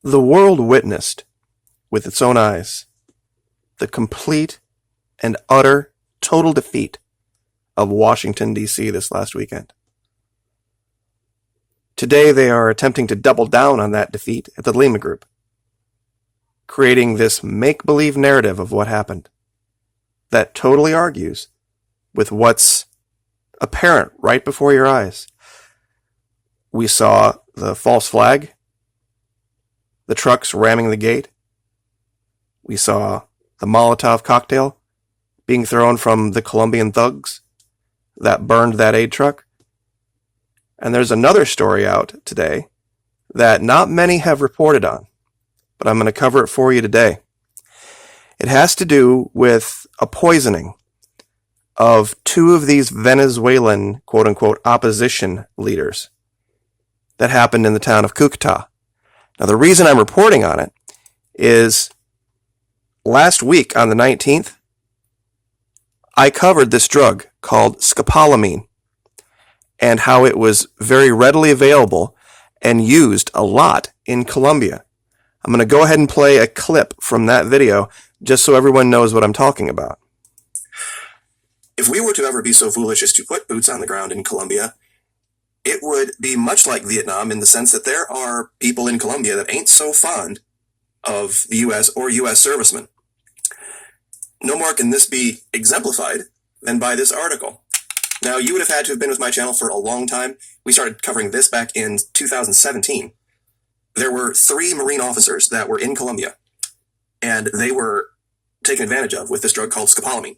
The world witnessed, with its own eyes, the complete and utter total defeat of Washington, D.C. this last weekend. Today they are attempting to double down on that defeat at the Lima Group, creating this make-believe narrative of what happened that totally argues with what's apparent right before your eyes. We saw the false flag, the trucks ramming the gate. We saw the Molotov cocktail being thrown from the Colombian thugs that burned that aid truck. And there's another story out today that not many have reported on, but I'm going to cover it for you today. It has to do with a poisoning of two of these Venezuelan, quote-unquote, opposition leaders that happened in the town of Cúcuta. Now, the reason I'm reporting on it is last week on the 19th, I covered this drug called scopolamine and how it was very readily available and used a lot in Colombia. I'm going to go ahead and play a clip from that video just so everyone knows what I'm talking about. If we were to ever be so foolish as to put boots on the ground in Colombia, it would be much like Vietnam in the sense that there are people in Colombia that ain't so fond of the U.S. or U.S. servicemen. No more can this be exemplified than by this article. Now, you would have had to have been with my channel for a long time. We started covering this back in 2017. There were 3 Marine officers that were in Colombia, and they were taken advantage of with this drug called scopolamine.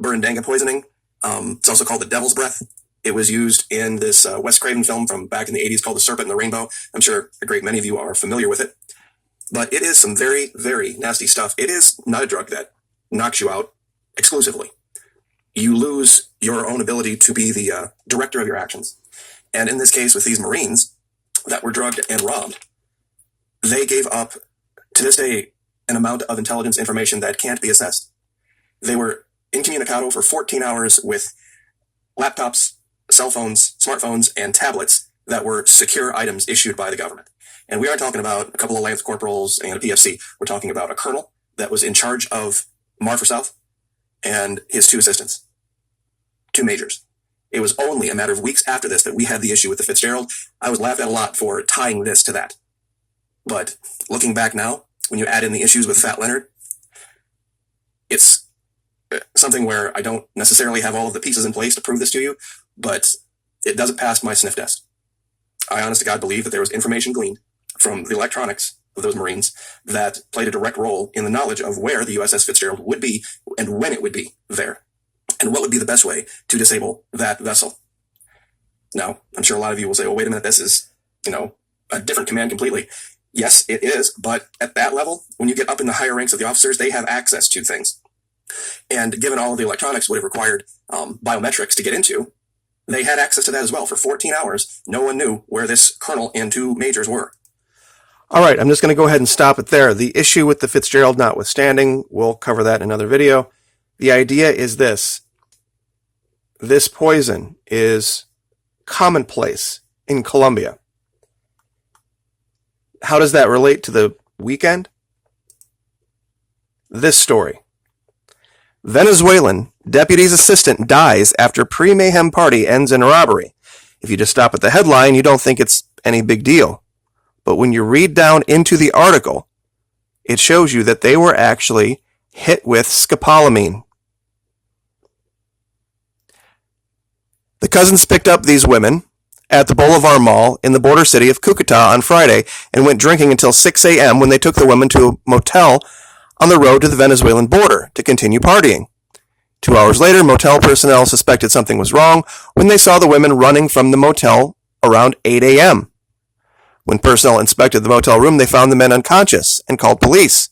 Burundanga poisoning. It's also called the devil's breath. It was used in this Wes Craven film from back in the 80s called The Serpent and the Rainbow. I'm sure a great many of you are familiar with it. But it is some very, very nasty stuff. It is not a drug that knocks you out exclusively. You lose your own ability to be the director of your actions. And in this case, with these Marines that were drugged and robbed, they gave up, to this day, an amount of intelligence information that can't be assessed. They were incommunicado for 14 hours with laptops, cell phones, smartphones, and tablets that were secure items issued by the government. And we aren't talking about a couple of lance corporals and a PFC. We're talking about a colonel that was in charge of Marfa South and his 2 assistants. 2 majors. It was only a matter of weeks after this that we had the issue with the Fitzgerald. I was laughed at a lot for tying this to that. But looking back now, when you add in the issues with Fat Leonard, it's something where I don't necessarily have all of the pieces in place to prove this to you, but it doesn't pass my sniff test. I honest to God believe that there was information gleaned from the electronics of those Marines that played a direct role in the knowledge of where the USS Fitzgerald would be and when it would be there, and what would be the best way to disable that vessel. Now, I'm sure a lot of you will say, well, wait a minute, this is, a different command completely. Yes, it is, but at that level, when you get up in the higher ranks of the officers, they have access to things. And given all of the electronics would have required biometrics to get into, they had access to that as well. For 14 hours, no one knew where this colonel and 2 majors were. All right, I'm just going to go ahead and stop it there. The issue with the Fitzgerald notwithstanding, we'll cover that in another video. The idea is this. This poison is commonplace in Colombia. How does that relate to the weekend? This story. Venezuelan deputy's assistant dies after pre-mayhem party ends in robbery. If you just stop at the headline, you don't think it's any big deal. But when you read down into the article, it shows you that they were actually hit with scopolamine. The cousins picked up these women at the Boulevard Mall in the border city of Cúcuta on Friday and went drinking until 6 a.m. when they took the women to a motel on the road to the Venezuelan border to continue partying. 2 hours later, motel personnel suspected something was wrong when they saw the women running from the motel around 8 a.m. When personnel inspected the motel room, they found the men unconscious and called police.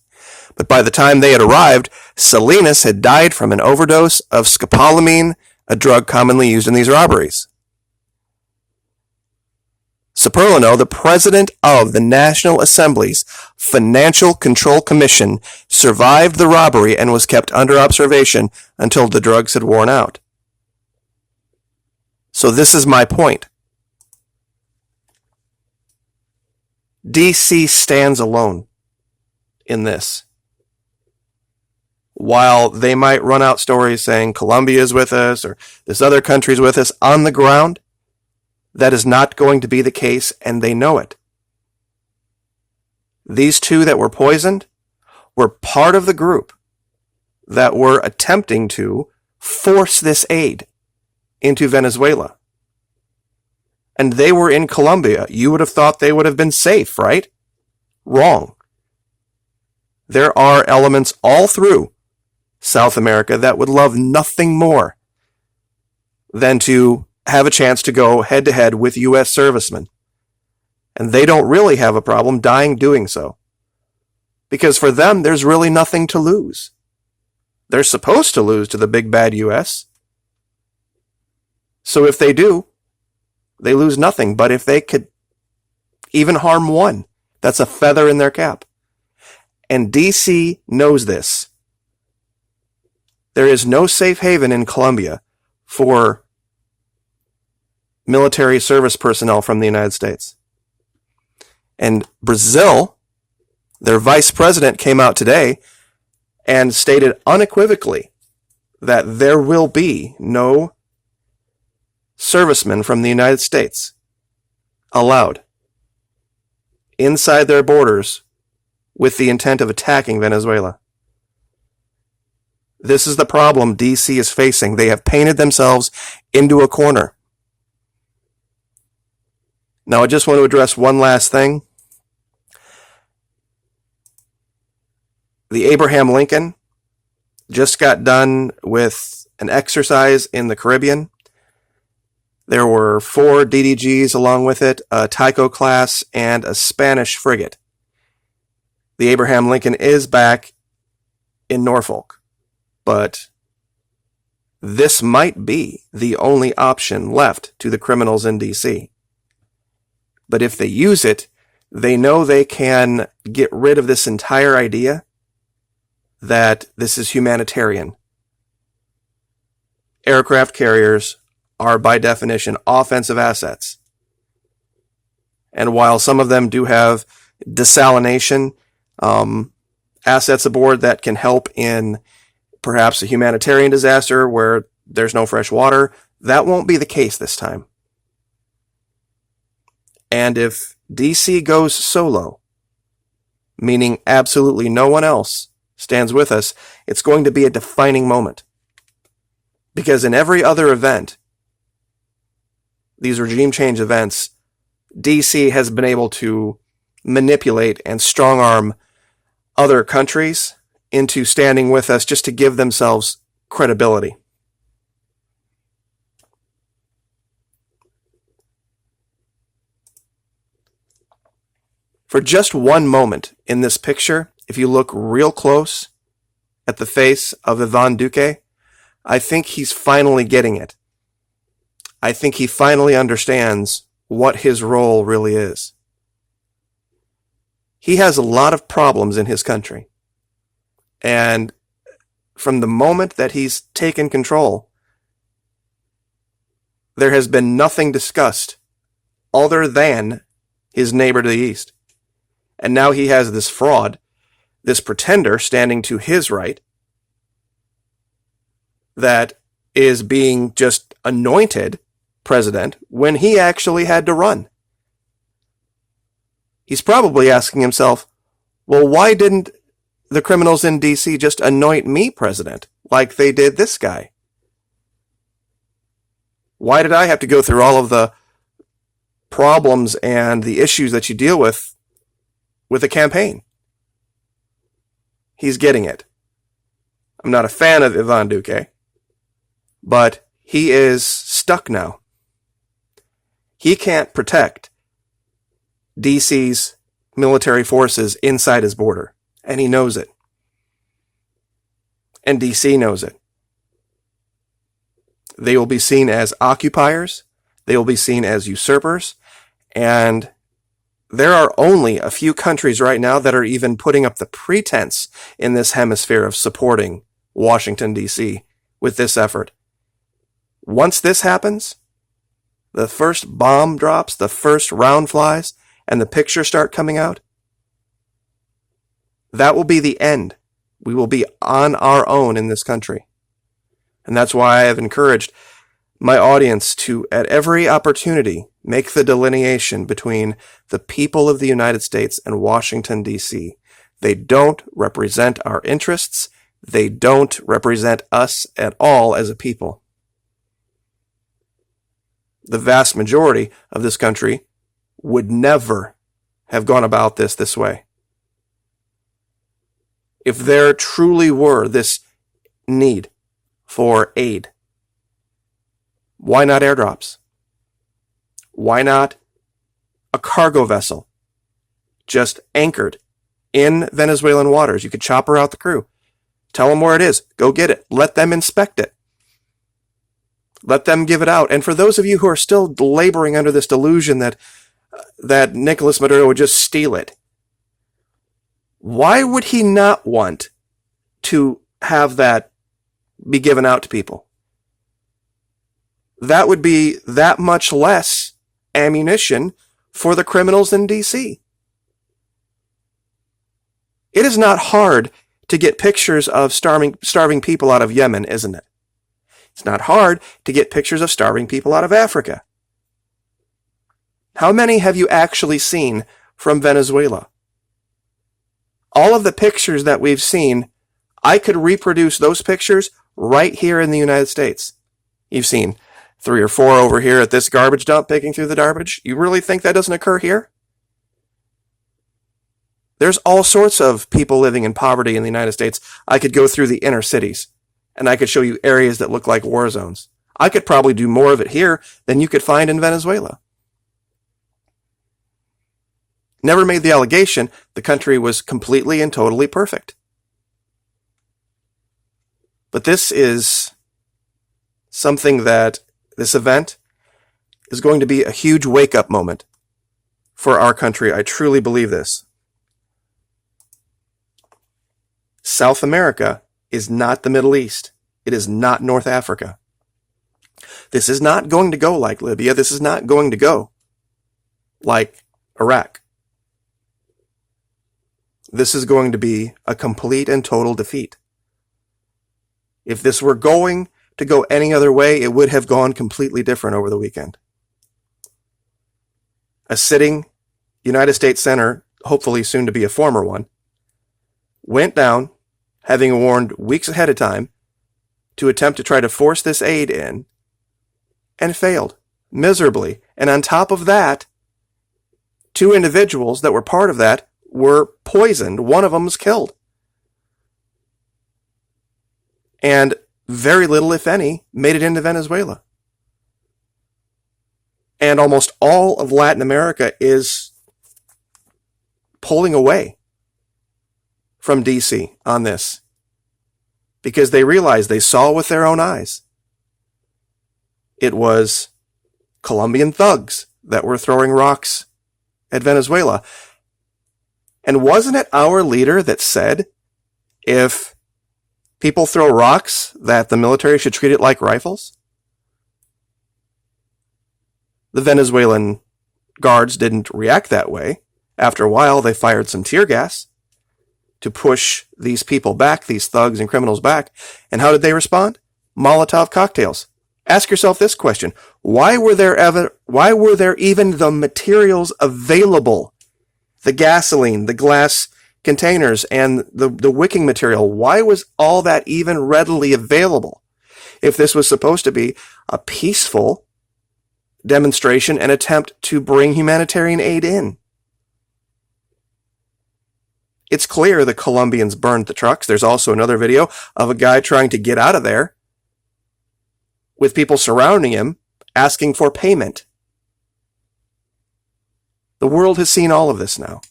But by the time they had arrived, Salinas had died from an overdose of scopolamine, a drug commonly used in these robberies. Saperlano, the president of the National Assembly's Financial Control Commission, survived the robbery and was kept under observation until the drugs had worn out. So this is my point. DC stands alone in this. While they might run out stories saying Colombia is with us or this other country is with us, on the ground, that is not going to be the case, and they know it. These two that were poisoned were part of the group that were attempting to force this aid into Venezuela. And they were in Colombia. You would have thought they would have been safe, right? Wrong. There are elements all through South America that would love nothing more than to have a chance to go head-to-head with U.S. servicemen. And they don't really have a problem dying doing so. Because for them, there's really nothing to lose. They're supposed to lose to the big bad U.S. So if they do, they lose nothing. But if they could even harm one, that's a feather in their cap. And D.C. knows this. There is no safe haven in Colombia for military service personnel from the United States. And Brazil, their vice president came out today and stated unequivocally that there will be no servicemen from the United States allowed inside their borders with the intent of attacking Venezuela. This is the problem D.C. is facing. They have painted themselves into a corner. Now, I just want to address one last thing. The Abraham Lincoln just got done with an exercise in the Caribbean. There were 4 DDGs along with it, a Tycho class, and a Spanish frigate. The Abraham Lincoln is back in Norfolk, but this might be the only option left to the criminals in D.C. But if they use it, they know they can get rid of this entire idea that this is humanitarian. Aircraft carriers are by definition offensive assets. And while some of them do have desalination assets aboard that can help in perhaps a humanitarian disaster where there's no fresh water, that won't be the case this time. And if DC goes solo, meaning absolutely no one else stands with us, it's going to be a defining moment. Because in every other event, these regime change events, DC has been able to manipulate and strong-arm other countries into standing with us just to give themselves credibility. For just one moment in this picture, if you look real close at the face of Ivan Duque, I think he's finally getting it. I think he finally understands what his role really is. He has a lot of problems in his country. And from the moment that he's taken control, there has been nothing discussed other than his neighbor to the east. And now he has this fraud, this pretender standing to his right that is being just anointed president when he actually had to run. He's probably asking himself, well, why didn't the criminals in D.C. just anoint me president like they did this guy? Why did I have to go through all of the problems and the issues that you deal with a campaign? He's getting it. I'm not a fan of Ivan Duque, but he is stuck now. He can't protect DC's military forces inside his border, and he knows it. And DC knows it. They will be seen as occupiers, they will be seen as usurpers, and there are only a few countries right now that are even putting up the pretense in this hemisphere of supporting Washington, D.C. with this effort. Once this happens, the first bomb drops, the first round flies, and the pictures start coming out, that will be the end. We will be on our own in this country. And that's why I have encouraged my audience to, at every opportunity, make the delineation between the people of the United States and Washington, D.C. They don't represent our interests. They don't represent us at all as a people. The vast majority of this country would never have gone about this way. If there truly were this need for aid, why not airdrops? Why not a cargo vessel just anchored in Venezuelan waters? You could chopper out the crew. Tell them where it is. Go get it. Let them inspect it. Let them give it out. And for those of you who are still laboring under this delusion that Nicolas Maduro would just steal it, why would he not want to have that be given out to people? That would be that much less ammunition for the criminals in D.C. It is not hard to get pictures of starving people out of Yemen, isn't it? It's not hard to get pictures of starving people out of Africa. How many have you actually seen from Venezuela? All of the pictures that we've seen, I could reproduce those pictures right here in the United States. You've seen 3 or 4 over here at this garbage dump picking through the garbage. You really think that doesn't occur here? There's all sorts of people living in poverty in the United States. I could go through the inner cities, and I could show you areas that look like war zones. I could probably do more of it here than you could find in Venezuela. Never made the allegation the country was completely and totally perfect. But this is something that this event is going to be a huge wake-up moment for our country. I truly believe this. South America is not the Middle East. It is not North Africa. This is not going to go like Libya. This is not going to go like Iraq. This is going to be a complete and total defeat. If this were going to go any other way, it would have gone completely different over the weekend. A sitting United States Senator, hopefully soon to be a former one, went down, having warned weeks ahead of time, to attempt to try to force this aid in, and failed miserably. And on top of that, 2 individuals that were part of that were poisoned. One of them was killed. And very little, if any, made it into Venezuela. And almost all of Latin America is pulling away from D.C. on this, because they realized, they saw with their own eyes, it was Colombian thugs that were throwing rocks at Venezuela. And wasn't it our leader that said, if people throw rocks, that the military should treat it like rifles? The Venezuelan guards didn't react that way. After a while, they fired some tear gas to push these people back, these thugs and criminals back. And how did they respond? Molotov cocktails. Ask yourself this question. Why were there even the materials available? The gasoline, the glass containers, and the wicking material. Why was all that even readily available if this was supposed to be a peaceful demonstration and attempt to bring humanitarian aid in? It's clear the Colombians burned the trucks. There's also another video of a guy trying to get out of there with people surrounding him, asking for payment. The world has seen all of this now.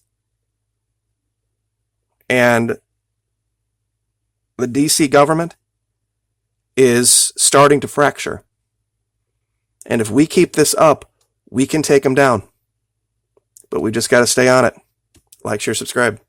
And the DC government is starting to fracture. And if we keep this up, we can take them down. But we just got to stay on it. Like, share, subscribe.